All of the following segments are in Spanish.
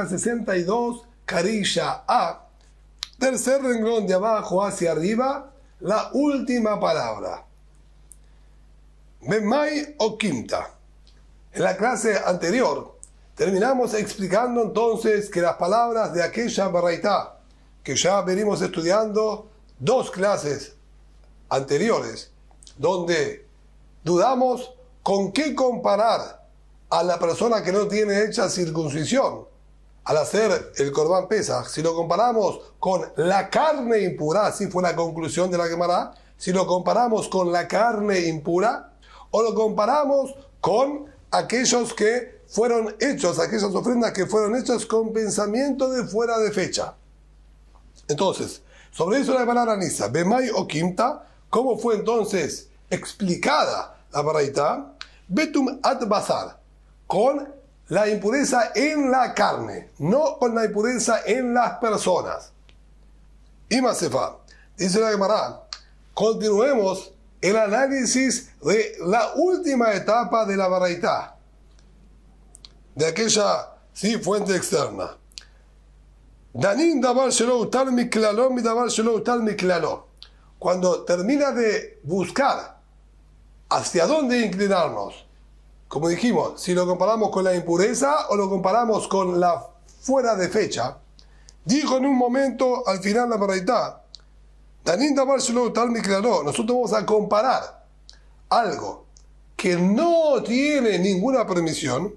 hoja 62, carilla A, tercer renglón de abajo hacia arriba, la última palabra. Bemay o Kimta. En la clase anterior terminamos explicando entonces que las palabras de aquella baraitá, que ya venimos estudiando 2 clases anteriores, donde dudamos con qué comparar a la persona que no tiene hecha circuncisión al hacer el Corbán Pesaj, si lo comparamos con la carne impura, así fue la conclusión de la Gemara, si lo comparamos con la carne impura, o lo comparamos con aquellos que fueron hechos, aquellas ofrendas que fueron hechas con pensamiento de fuera de fecha. Entonces, sobre eso la palabra Nisa, Bemay o Kimta, ¿cómo fue entonces explicada la baraitá? Betum at basar, con la impureza en la carne, no con la impureza en las personas. Y Masefa, dice la Gemara, continuemos el análisis de la última etapa de la baraitá, de aquella fuente externa. Danin davar shelo utar miklalo mi davar shelo utar miklalo. Cuando termina de buscar hacia dónde inclinarnos, como dijimos, si lo comparamos con la impureza o lo comparamos con la fuera de fecha, dijo en un momento al final la baraitá, Danin davar shelo utar miklalo. Nosotros vamos a comparar algo que no tiene ninguna permisión,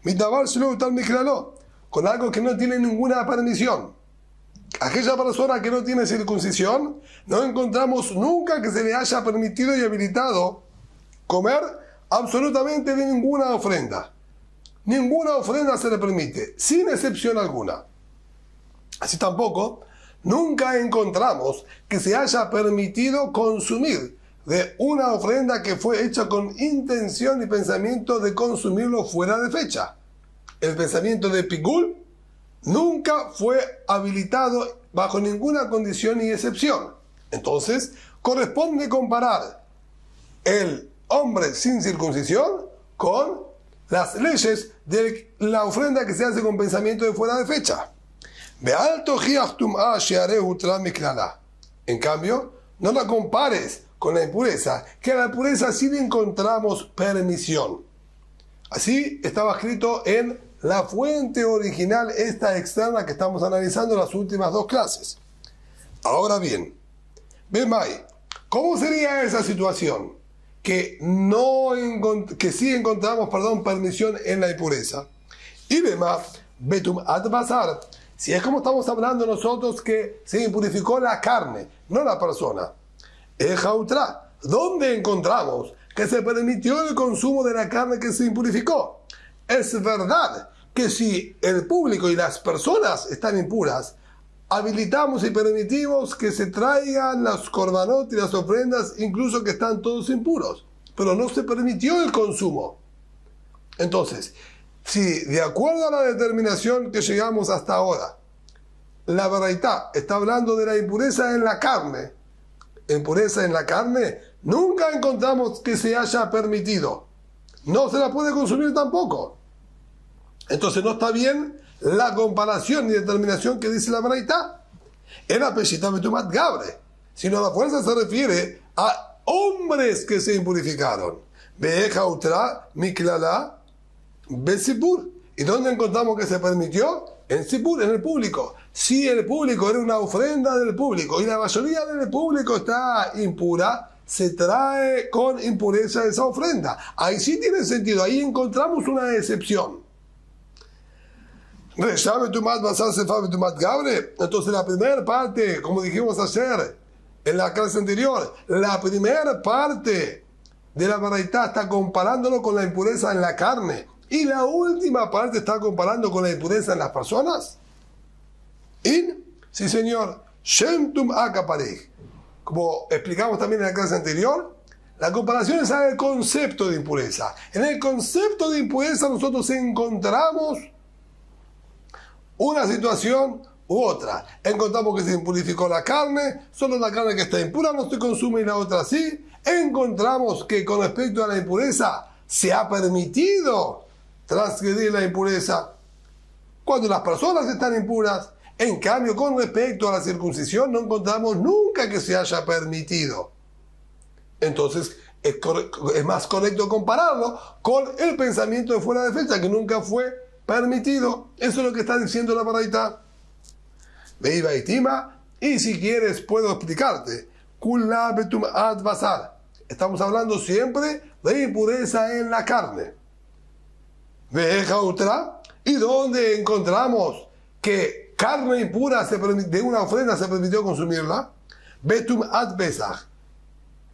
mi davar shelo utar miklalo, con algo que no tiene ninguna permisión. Aquella persona que no tiene circuncisión, no encontramos nunca que se le haya permitido y habilitado comer absolutamente de ninguna ofrenda. Ninguna ofrenda se le permite, sin excepción alguna. Así tampoco, nunca encontramos que se haya permitido consumir de una ofrenda que fue hecha con intención y pensamiento de consumirlo fuera de fecha. El pensamiento de Pigul nunca fue habilitado bajo ninguna condición y excepción. Entonces, corresponde comparar el hombre sin circuncisión con las leyes de la ofrenda que se hace con pensamiento de fuera de fecha. En cambio, no la compares con la impureza, que a la impureza sí le encontramos permisión. Así estaba escrito en la fuente original, esta externa que estamos analizando en las últimas 2 clases. Ahora bien, Bemay, ¿cómo sería esa situación? Que sí encontramos, permisión en la impureza. Y Bema, Betum ad basar, si es como estamos hablando nosotros que se impurificó la carne, no la persona. Ejautra, ¿dónde encontramos que se permitió el consumo de la carne que se impurificó? Es verdad que si el público y las personas están impuras, habilitamos y permitimos que se traigan los korbanot y las ofrendas, incluso que están todos impuros, pero no se permitió el consumo. Entonces, si de acuerdo a la determinación que llegamos hasta ahora, la baraitá está hablando de la impureza en la carne, nunca encontramos que se haya permitido. No se la puede consumir tampoco. Entonces no está bien la comparación y determinación que dice la baraitá. Era peshita betumat gabre, sino la fuerza se refiere a hombres que se impurificaron. Beeja utra miklala besipur. ¿Y dónde encontramos que se permitió? En Sipur, en el público. Si el público era una ofrenda del público y la mayoría del público está impura, se trae con impureza esa ofrenda. Ahí sí tiene sentido, ahí encontramos una excepción. Entonces la primera parte, como dijimos ayer en la clase anterior, la primera parte de la baraitá está comparándolo con la impureza en la carne y la última parte está comparando con la impureza en las personas. Sí señor, Shemtum Akaparej. Como explicamos también en la clase anterior, la comparación es al concepto de impureza. En el concepto de impureza nosotros encontramos una situación u otra. Encontramos que se impurificó la carne, solo la carne que está impura no se consume y la otra sí. Encontramos que con respecto a la impureza se ha permitido transgredir la impureza. cuando las personas están impuras. En cambio, con respecto a la circuncisión, no encontramos nunca que se haya permitido. Entonces, es más correcto compararlo con el pensamiento de fuera de fecha, que nunca fue permitido. Eso es lo que está diciendo la Baraita. Veiva y Tima, y si quieres puedo explicarte. Kula betum ad basar. Estamos hablando siempre de impureza en la carne. Veja otra, y donde encontramos que carne impura de una ofrenda se permitió consumirla. Betum ad Pesach.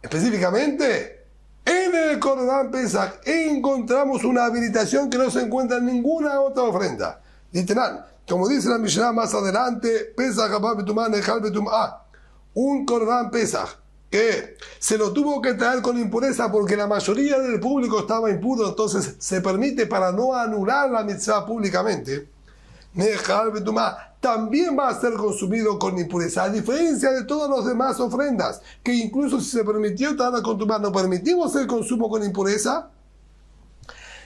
Específicamente, en el Corban Pesach encontramos una habilitación que no se encuentra en ninguna otra ofrenda. Literal, como dice la Mishnah más adelante, Pesach abba betumah nechal betumah. Un Corban Pesach que se lo tuvo que traer con impureza porque la mayoría del público estaba impuro, entonces se permite para no anular la mitzvah públicamente. Nechal betumah también va a ser consumido con impureza, a diferencia de todas las demás ofrendas, que incluso si se permitió Tana con Tumá, no permitimos el consumo con impureza.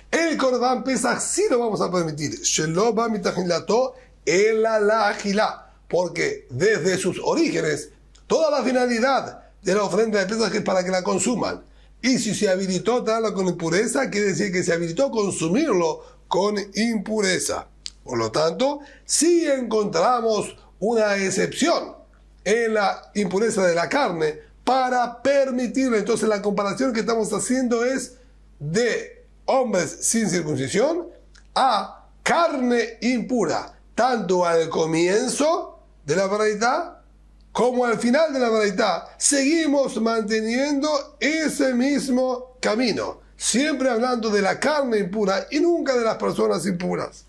El Corban Pesach sí lo vamos a permitir. Shelo ba mitahilato ela la agilá, porque desde sus orígenes toda la finalidad de la ofrenda de Pesach es para que la consuman. Y si se habilitó Tana con impureza, quiere decir que se habilitó consumirlo con impureza. Por lo tanto, si encontramos una excepción en la impureza de la carne para permitirla, entonces la comparación que estamos haciendo es de hombres sin circuncisión a carne impura, tanto al comienzo de la Baraita como al final de la Baraita. Seguimos manteniendo ese mismo camino, siempre hablando de la carne impura y nunca de las personas impuras.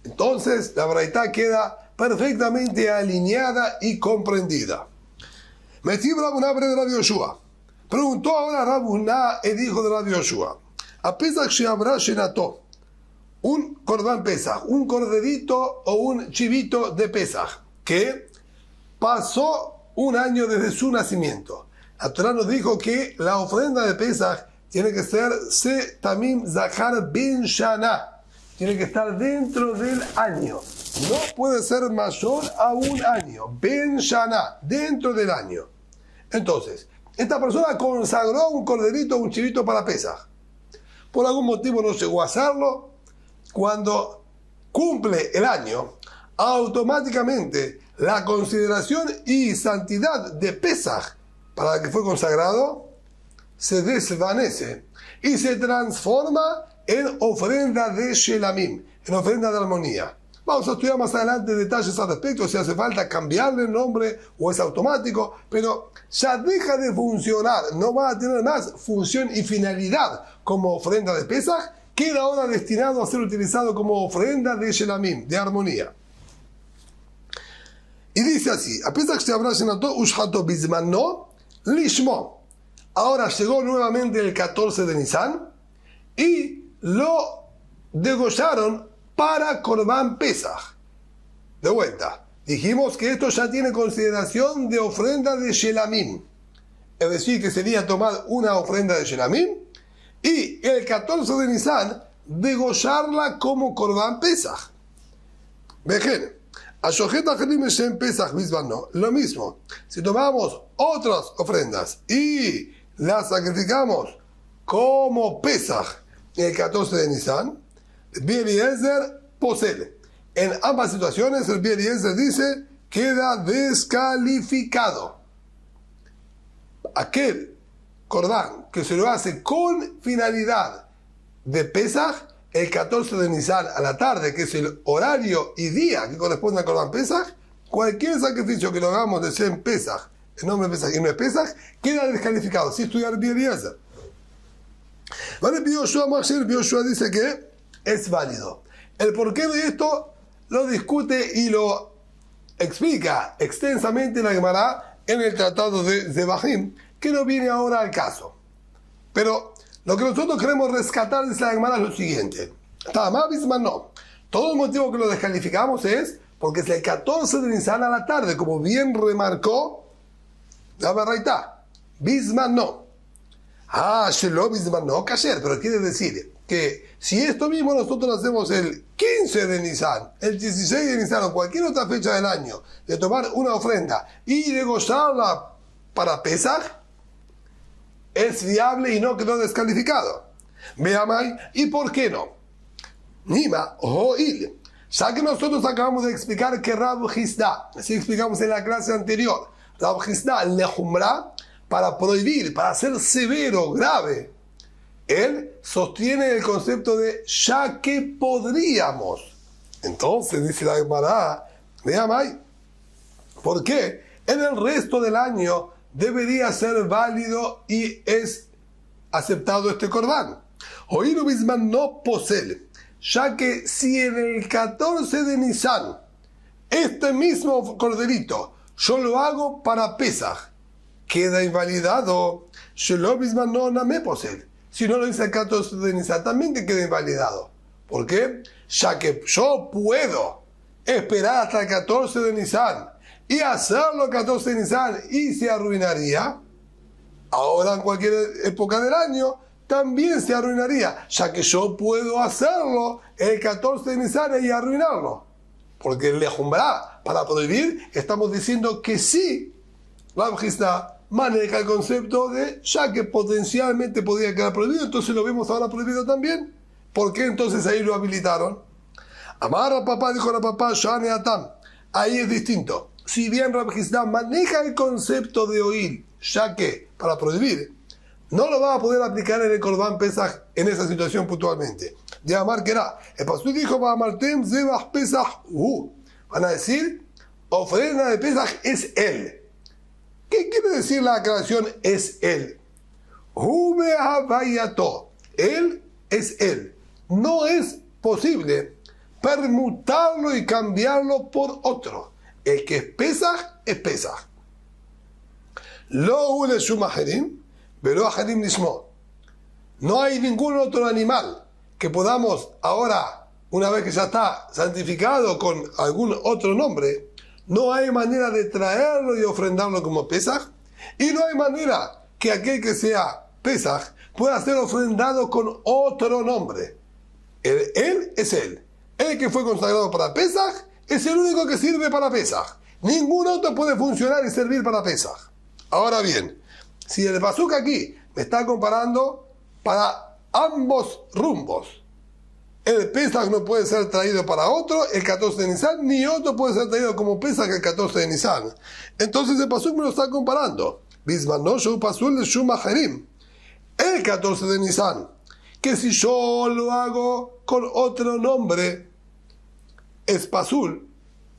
Entonces, la Baraita queda perfectamente alineada y comprendida. Metib Rabunabre de Rabbi Yoshua. Preguntó ahora Rabuná, el hijo de Rabbi Yoshua. A Pesach Sheabra Shenato. Un Corban Pesach, un corderito o un chivito de Pesach, que pasó un año desde su nacimiento. La Torah nos dijo que la ofrenda de Pesach tiene que ser Se Tamim Zahar Ben Shana. Tiene que estar dentro del año. No puede ser mayor a un año. Ben Shana, dentro del año. Entonces, esta persona consagró un corderito o un chivito para Pesach. Por algún motivo no llegó a hacerlo. Cuando cumple el año, automáticamente la consideración y santidad de Pesach para la que fue consagrado se desvanece y se transforma en ofrenda de Shelamim, en ofrenda de armonía. Vamos a estudiar más adelante detalles al respecto, si hace falta cambiarle el nombre o es automático, pero ya deja de funcionar, no va a tener más función y finalidad como ofrenda de Pesach, queda ahora destinado a ser utilizado como ofrenda de Shelamim, de armonía. Y dice así, a Pesach se habrá llenado Ushhato Bizmanno Lishmo. Ahora llegó nuevamente el 14 de Nisan y lo degollaron para Corban Pesach. De vuelta, dijimos que esto ya tiene consideración de ofrenda de Shelamim. Es decir, que sería tomar una ofrenda de Shelamim y el 14 de Nisan degollarla como Corban Pesach. Vejen, lo mismo, si tomamos otras ofrendas y las sacrificamos como Pesach el 14 de Nisan, Rabbi Eliezer posee. En ambas situaciones, el Rabbi Eliezer dice, queda descalificado. Aquel Corban que se lo hace con finalidad de Pesach, el 14 de Nisan a la tarde, que es el horario y día que corresponde al Corban Pesach, cualquier sacrificio que lo hagamos de ser en Pesach, el nombre de Pesach y no es Pesach, queda descalificado. Si estudiar Rabbi Eliezer. Vale, Yoshua dice que es válido. El porqué de esto lo discute y lo explica extensamente la Gemara en el tratado de Zebahim, que no viene ahora al caso. Pero lo que nosotros queremos rescatar de la Gemara es lo siguiente. No. Todo el motivo que lo descalificamos es porque es el 14 de Nisan a la tarde, como bien remarcó la Baraita. Bisman no. Shelom Bisman no kasher, pero quiere decir que si esto mismo nosotros hacemos el 15 de Nisan, el 16 de Nisan o cualquier otra fecha del año, de tomar una ofrenda y degollarla para Pesaj, es viable y no quedó descalificado. Veamos, ¿y por qué no? Nima o il. Ya que nosotros acabamos de explicar que Rab Hizda, así explicamos en la clase anterior, Rab Hizda lejumra, para prohibir, para ser severo, grave, él sostiene el concepto de ya que podríamos. Entonces, dice la Gemara, veamos, ¿por qué? En el resto del año debería ser válido y es aceptado este corbán. Oír Bisman no posee, ya que si en el 14 de Nisan, este mismo corderito, yo lo hago para Pesaj, queda invalidado. Shelom Bisman no me posee. Si no lo dice el 14 de Nisan, también que queda invalidado. ¿Por qué? Ya que yo puedo esperar hasta el 14 de Nisan y hacerlo el 14 de Nisan y se arruinaría, ahora en cualquier época del año también se arruinaría, ya que yo puedo hacerlo el 14 de Nisan y arruinarlo. Porque el lejumbrá, para prohibir, estamos diciendo que sí, la Hizda maneja el concepto de ya que potencialmente podría quedar prohibido, entonces lo vemos ahora prohibido también. ¿Por qué entonces ahí lo habilitaron? Amar papá, dijo la papá, Shane Atam. Ahí es distinto. Si bien Rab Hizda maneja el concepto de oír, ya que para prohibir, no lo va a poder aplicar en el Korban Pesaj en esa situación puntualmente. De Amar que era, el pastor dijo, Ba'amartem Zebach Pesaj Hu. Van a decir, ofrenda de Pesaj es él. ¿Qué quiere decir la aclaración es él? Hu be'havayato. Él es él. No es posible permutarlo y cambiarlo por otro. El que es Pesaj es Pesaj. Lo ule shumaherim, velo aherim nismo. No hay ningún otro animal que podamos ahora, una vez que ya está santificado con algún otro nombre, no hay manera de traerlo y ofrendarlo como Pesaj, y no hay manera que aquel que sea Pesaj pueda ser ofrendado con otro nombre. Él es él. El que fue consagrado para Pesaj es el único que sirve para Pesaj. Ningún otro puede funcionar y servir para Pesaj. Ahora bien, si el pasuk aquí me está comparando para ambos rumbos, el Pesaj no puede ser traído para otro el 14 de Nisan, ni otro puede ser traído como Pesaj el 14 de Nisan. Entonces el pasuk me lo está comparando. Bismanoshu pasul de Shumaherim. El 14 de Nisan, que si yo lo hago con otro nombre, es pasul,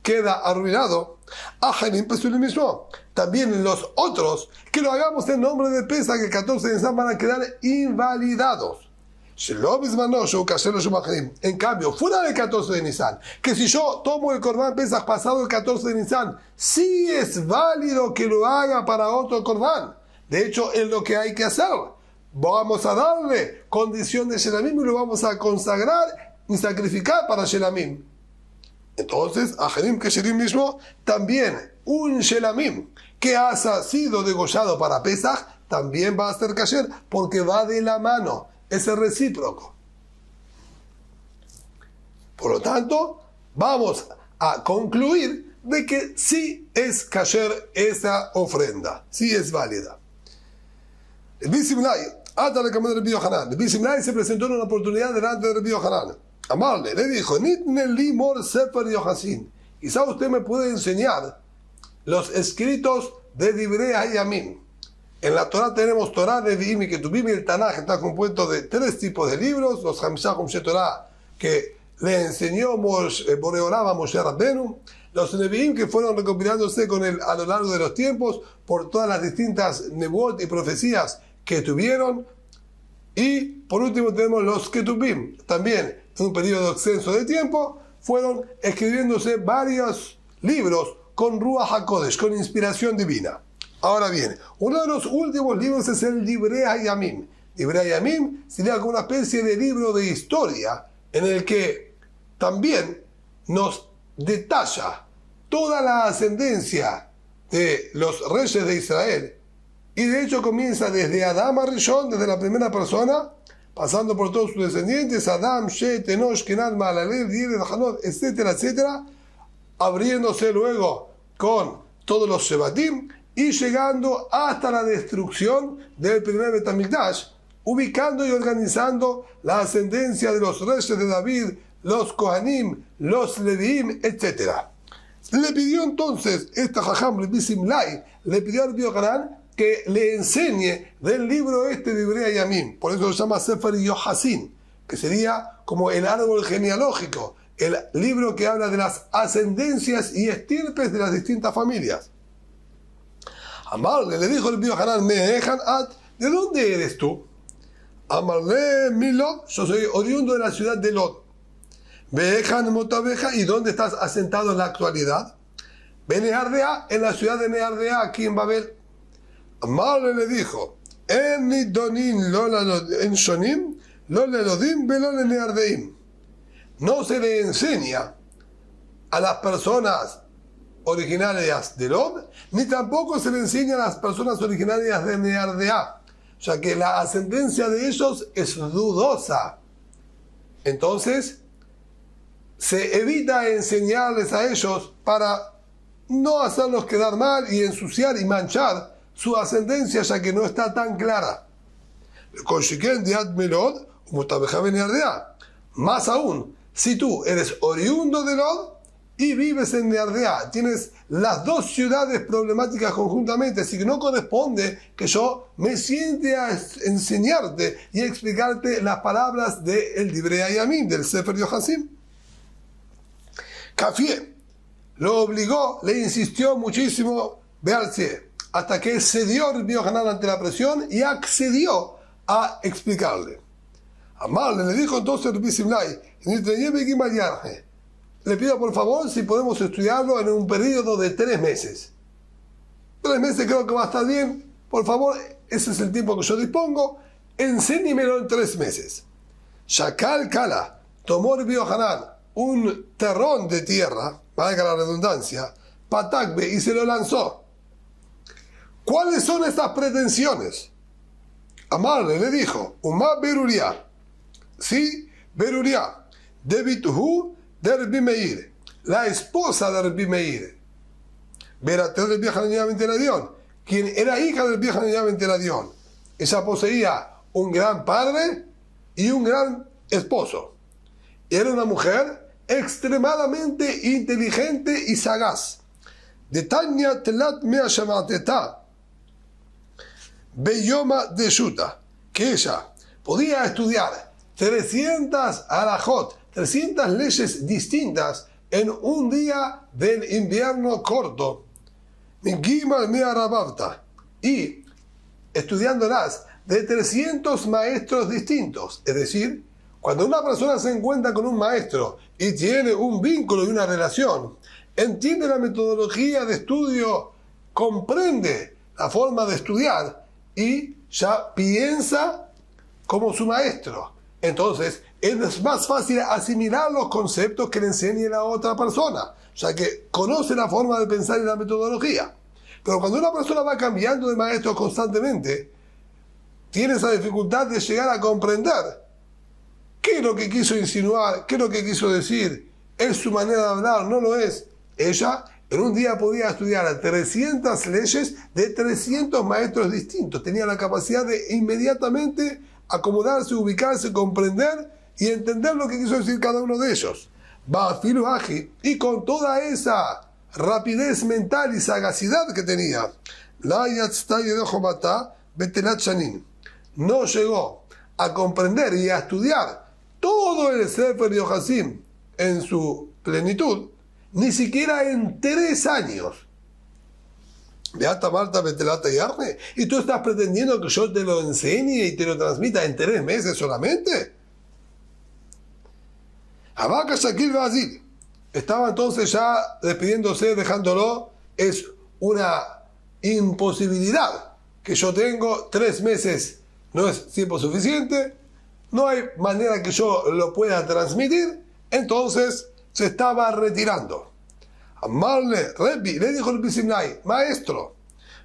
queda arruinado. Aherim pasul mismo. También los otros, que lo hagamos en nombre de Pesaj el 14 de Nisan, van a quedar invalidados. En cambio, fuera del 14 de Nisan, que si yo tomo el Korban Pesaj pasado el 14 de Nisan, sí es válido que lo haga para otro Korban. De hecho, es lo que hay que hacer. Vamos a darle condición de Shelamim y lo vamos a consagrar y sacrificar para Shelamim. Entonces, Aherim Kesherim mismo, también un Shelamim que haya sido degollado para Pesaj, también va a ser kasher, porque va de la mano. Es el recíproco. Por lo tanto, vamos a concluir de que sí es kasher esa ofrenda, sí es válida. Rabbi Simlai, hasta la cama de Rabbi Yohanan. Rabbi Simlai se presentó en una oportunidad delante de Rabbi Yohanan. Amarle, le dijo, Nitne limor sefer Yohasin. Quizá usted me puede enseñar los escritos de Divrei Hayamim. En la Torah tenemos Torah, Nevi'im y Ketubim, y el Tanaj está compuesto de 3 tipos de libros, los Hamishah Humshei Torah, que le enseñó Boreolam a Moshe Rabbenu, los Nevi'im que fueron recopilándose con él a lo largo de los tiempos por todas las distintas nebuot y profecías que tuvieron, y por último tenemos los Ketubim, también en un periodo extenso de tiempo fueron escribiéndose varios libros con Ruach HaKodesh, con inspiración divina. Ahora bien, uno de los últimos libros es el Divrei Hayamim. Divrei Hayamim sería como una especie de libro de historia en el que también nos detalla toda la ascendencia de los reyes de Israel Y de hecho comienza desde Adam Rishon, desde la primera persona, pasando por todos sus descendientes, Adam, Shet, Enosh, Kenan, Mahalalel, Yered, Hanot, etcétera, etcétera, abriéndose luego con todos los Shebatim y llegando hasta la destrucción del primer Beit HaMikdash, ubicando y organizando la ascendencia de los reyes de David, los Kohanim, los Leviim, etc. Le pidió entonces esta Jajam Rabbi Simlai, le pidió al Rabbi Yohanan que le enseñe del libro de Divrei Yamim, por eso se llama Sefer Yohasin, que sería como el árbol genealógico, el libro que habla de las ascendencias y estirpes de las distintas familias. Amarle le dijo el Rabbi Yohanan, Me'ejan at, ¿de dónde eres tú? Amarle mi Lod, yo soy oriundo de la ciudad de Lod. Me'ejan motabeja, ¿y dónde estás asentado en la actualidad? Beneardea, en la ciudad de Neardea, aquí en Babel. Amarle le dijo, en Nidonin en Shonim, lo le Lodim, velo le Neardeim. No se le enseña a las personas originarias de Lod, ni tampoco se le enseña a las personas originarias de Neardea, o sea que la ascendencia de ellos es dudosa. Entonces, se evita enseñarles a ellos para no hacerlos quedar mal y ensuciar y manchar su ascendencia, ya que no está tan clara. Más aún, si tú eres oriundo de Lod y vives en Neardea, tienes las dos ciudades problemáticas conjuntamente, así que no corresponde que yo me siente a enseñarte y explicarte las palabras del Divrei Yamim, del Sefer Yohasim. Kafie lo obligó, le insistió muchísimo, Bealcie, hasta que cedió el Rabbi Yohanan ante la presión y accedió a explicarle. Amarle le dijo entonces Rabbi Simlai, le pido por favor si podemos estudiarlo en un periodo de 3 meses. 3 meses creo que va a estar bien. Por favor, ese es el tiempo que yo dispongo. Enséñemelo en 3 meses. Shakal Kala tomó Rabbi Yohanan un terrón de tierra, valga la redundancia, Patakbe, y se lo lanzó. ¿Cuáles son estas pretensiones? Amarle le dijo, Umá Beruria, sí, Beruria, de Bituhu de Rabbi Meir, la esposa de Rabbi Meir, Beratel del viejo Benteladión, quien era hija del viejo Benteladión. Ella poseía un gran padre y un gran esposo. Era una mujer extremadamente inteligente y sagaz. De Tanya Telat Mea Shamateta, Beyoma de Shuta, que ella podía estudiar 300 alajot, 300 leyes distintas en un día del invierno corto. Y estudiándolas de 300 maestros distintos. Es decir, cuando una persona se encuentra con un maestro y tiene un vínculo y una relación, entiende la metodología de estudio, comprende la forma de estudiar y ya piensa como su maestro. Entonces, es más fácil asimilar los conceptos que le enseñe la otra persona, ya que conoce la forma de pensar y la metodología. Pero cuando una persona va cambiando de maestro constantemente, tiene esa dificultad de llegar a comprender qué es lo que quiso insinuar, qué es lo que quiso decir, es su manera de hablar, no lo es. Ella en un día podía estudiar 300 leyes de 300 maestros distintos, tenía la capacidad de inmediatamente acomodarse, ubicarse, comprender y entender lo que quiso decir cada uno de ellos. Y con toda esa rapidez mental y sagacidad que tenía, no llegó a comprender y a estudiar todo el Sefer Yohasim en su plenitud, ni siquiera en 3 años. Beata Marta Betelata Yarne, ¿y tú estás pretendiendo que yo te lo enseñe y te lo transmita en 3 meses solamente? Abaca Shakil Bazil estaba entonces ya despidiéndose, dejándolo. Es una imposibilidad que yo tengo 3 meses, no es tiempo suficiente, no hay manera que yo lo pueda transmitir. Entonces se estaba retirando. Amarle, Rebbi, le dijo el Bisimnai, maestro,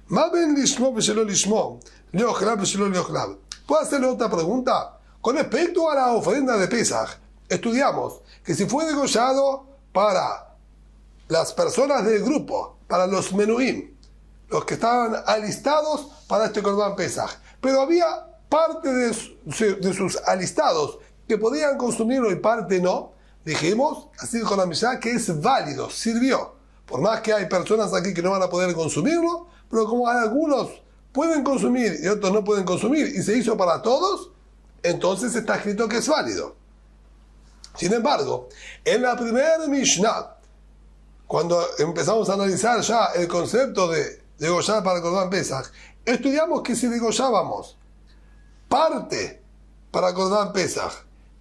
Maben lishmo veshelo lishmo, leochlab veshelo leochlab. ¿Puedo hacerle otra pregunta? Con respecto a la ofrenda de Pesaj, estudiamos que si fue degollado para las personas del grupo, para los menuim, los que estaban alistados para este Corban Pesaj, pero había parte de sus alistados que podían consumirlo y parte no, dijimos, así con la Mishnah, que es válido, sirvió. Por más que hay personas aquí que no van a poder consumirlo, pero como algunos pueden consumir y otros no pueden consumir, y se hizo para todos, entonces está escrito que es válido. Sin embargo, en la primera Mishnah, cuando empezamos a analizar ya el concepto de degollar para el Corban Pesaj, estudiamos que si degollábamos parte para Corban Pesaj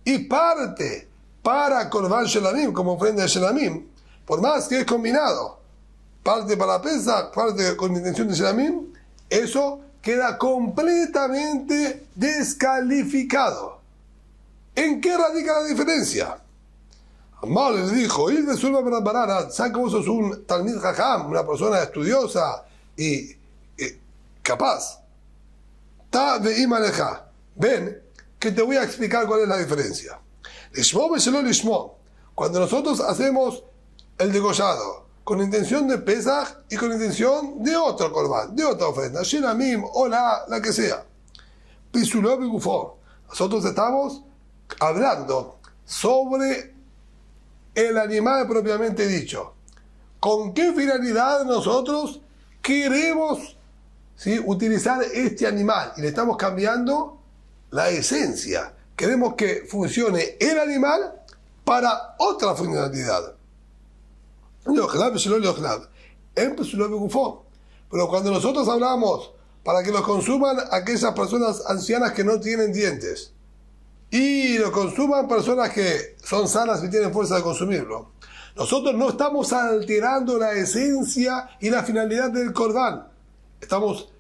y parte para Corban Shelamim, como ofrenda de Shelamim, por más que es combinado, parte para Pesaj, parte con intención de Shelamim, eso queda completamente descalificado. ¿En qué radica la diferencia? Amal le dijo, ¿sabes que vos sos un Talmid Jajam, una persona estudiosa y capaz? Ta ve'im aleja. Ven, que te voy a explicar cuál es la diferencia. Lishmo veshelo lishmo. Cuando nosotros hacemos el degollado con intención de Pesaj y con intención de otro Corban, de otra ofrenda, Shelamim o la que sea. Pisuló y gufó. Nosotros estamos hablando sobre el animal propiamente dicho. ¿Con qué finalidad nosotros queremos, ¿sí?, utilizar este animal? Y le estamos cambiando la esencia. Queremos que funcione el animal para otra finalidad. Pero cuando nosotros hablamos para que lo consuman aquellas personas ancianas que no tienen dientes y lo consuman personas que son sanas y tienen fuerza de consumirlo, nosotros no estamos alterando la esencia y la finalidad del Corban. Estamos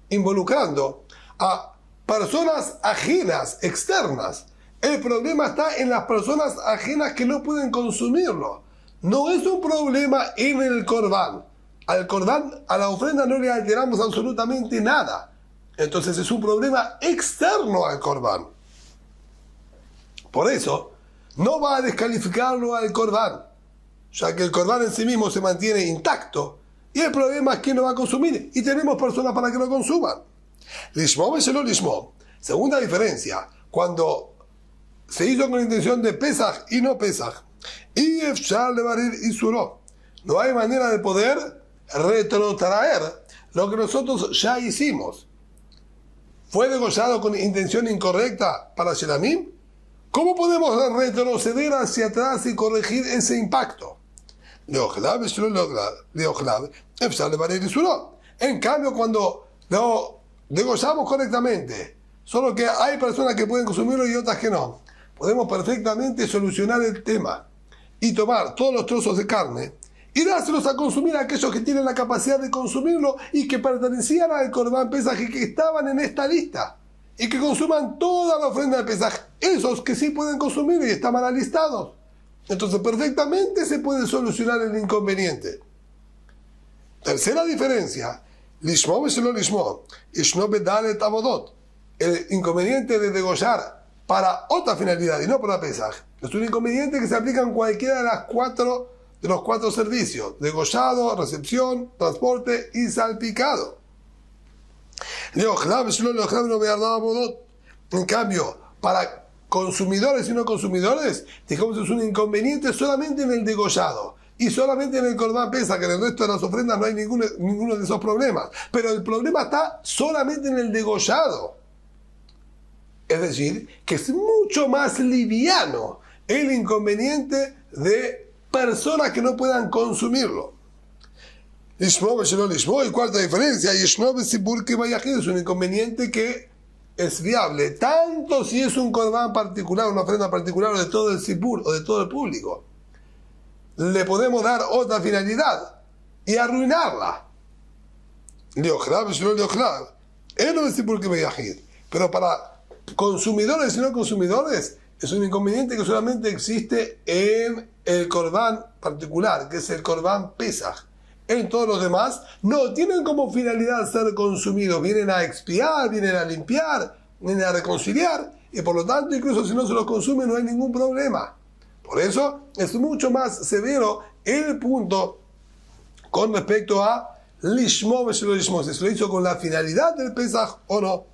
involucrando a personas ajenas, externas. El problema está en las personas ajenas que no pueden consumirlo. No es un problema en el Corban. Al Corban, a la ofrenda no le alteramos absolutamente nada. Entonces es un problema externo al Corban. Por eso, no va a descalificarlo al Corban, ya que el Corban en sí mismo se mantiene intacto. Y el problema es quién lo va a consumir. Y tenemos personas para que lo consuman. Lishmo veshelo lishmo. Segunda diferencia, cuando se hizo con intención de Pesaj y no Pesaj. Y efshar levarir isuro. No hay manera de poder retrotraer lo que nosotros ya hicimos. ¿Fue degollado con intención incorrecta para Shelamim? ¿Cómo podemos retroceder hacia atrás y corregir ese impacto? En cambio, cuando lo degollamos correctamente, solo que hay personas que pueden consumirlo y otras que no, podemos perfectamente solucionar el tema y tomar todos los trozos de carne y dárselos a consumir a aquellos que tienen la capacidad de consumirlo y que pertenecían al Corban Pesaj y que estaban en esta lista y que consuman toda la ofrenda de Pesaj, esos que sí pueden consumir y están mal alistados. Entonces perfectamente se puede solucionar el inconveniente. Tercera diferencia, lishmo veshelo lishmo, ishno bedalet avodot. El inconveniente de degollar para otra finalidad y no para Pesaj es un inconveniente que se aplica en cualquiera de los cuatro servicios: degollado, recepción, transporte y salpicado. En cambio, para consumidores y no consumidores, dijimos que es un inconveniente solamente en el degollado y solamente en el Corban Pesaj, que en el resto de las ofrendas no hay ninguno de esos problemas. Pero el problema está solamente en el degollado. Es decir, que es mucho más liviano el inconveniente de personas que no puedan consumirlo. Lishmo veshelo lishmo. Y cuarta diferencia, yeshno besibur kebayachid, es un inconveniente que es viable tanto si es un Corban particular, una ofrenda particular, o de todo el sibur o de todo el público. Le podemos dar otra finalidad y arruinarla. Leochlab veshelo leochlab. Eno besibur kebayachid. Pero para consumidores y no consumidores es un inconveniente que solamente existe en el Corban particular, que es el Corban Pesaj. en todos los demás, no tienen como finalidad ser consumidos, vienen a expiar, vienen a limpiar, vienen a reconciliar, y por lo tanto, incluso si no se los consume, no hay ningún problema. Por eso es mucho más severo el punto con respecto a lishmo veshelo lishmo, si se lo hizo con la finalidad del Pesaj o no.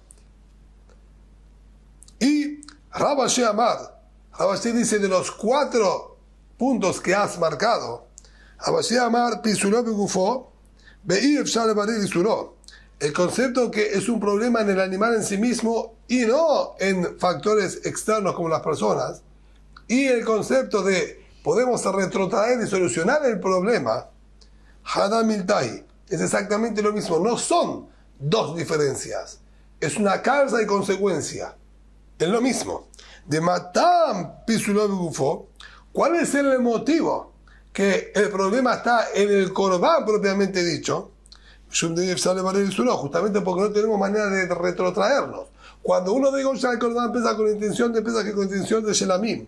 Y Rav Ashi Amar, Rav Ashi dice de los 4 puntos que has marcado, Rav Ashi Amar pisuló begufó, be'ir efshar lebarer isuró. El concepto que es un problema en el animal en sí mismo y no en factores externos como las personas, y el concepto de podemos retrotraer y solucionar el problema, Hadam Miltai, es exactamente lo mismo. No son 2 diferencias, es una causa y consecuencia. Es lo mismo. De Matam Pisulov Gufo, ¿cuál es el motivo que el problema está en el Corbán propiamente dicho? Justamente porque no tenemos manera de retrotraernos. Cuando uno degolla el Corbán, empieza con la intención de pesar que con la intención de Shelamim.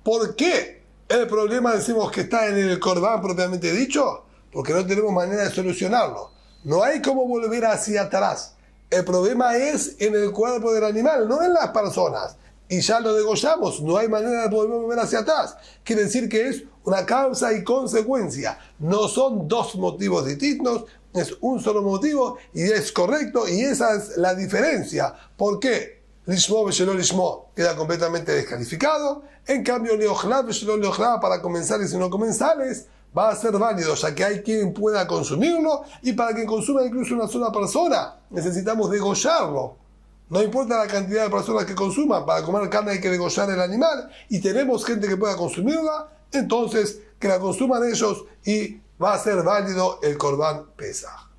¿Por qué el problema decimos que está en el Corbán propiamente dicho? Porque no tenemos manera de solucionarlo. No hay cómo volver hacia atrás. El problema es en el cuerpo del animal, no en las personas. Y ya lo degollamos, no hay manera de poder volver hacia atrás. Quiere decir que es una causa y consecuencia. No son 2 motivos distintos, es un solo motivo y es correcto, y esa es la diferencia. ¿Por qué? Lishmo veshelo lishmo queda completamente descalificado. En cambio, leojlá veshelo leojlá, para comensales y no comensales, va a ser válido, ya que hay quien pueda consumirlo, y para quien consuma incluso una sola persona, necesitamos degollarlo. No importa la cantidad de personas que consuman, para comer carne hay que degollar el animal, y tenemos gente que pueda consumirla, entonces que la consuman ellos y va a ser válido el Corbán Pesaj.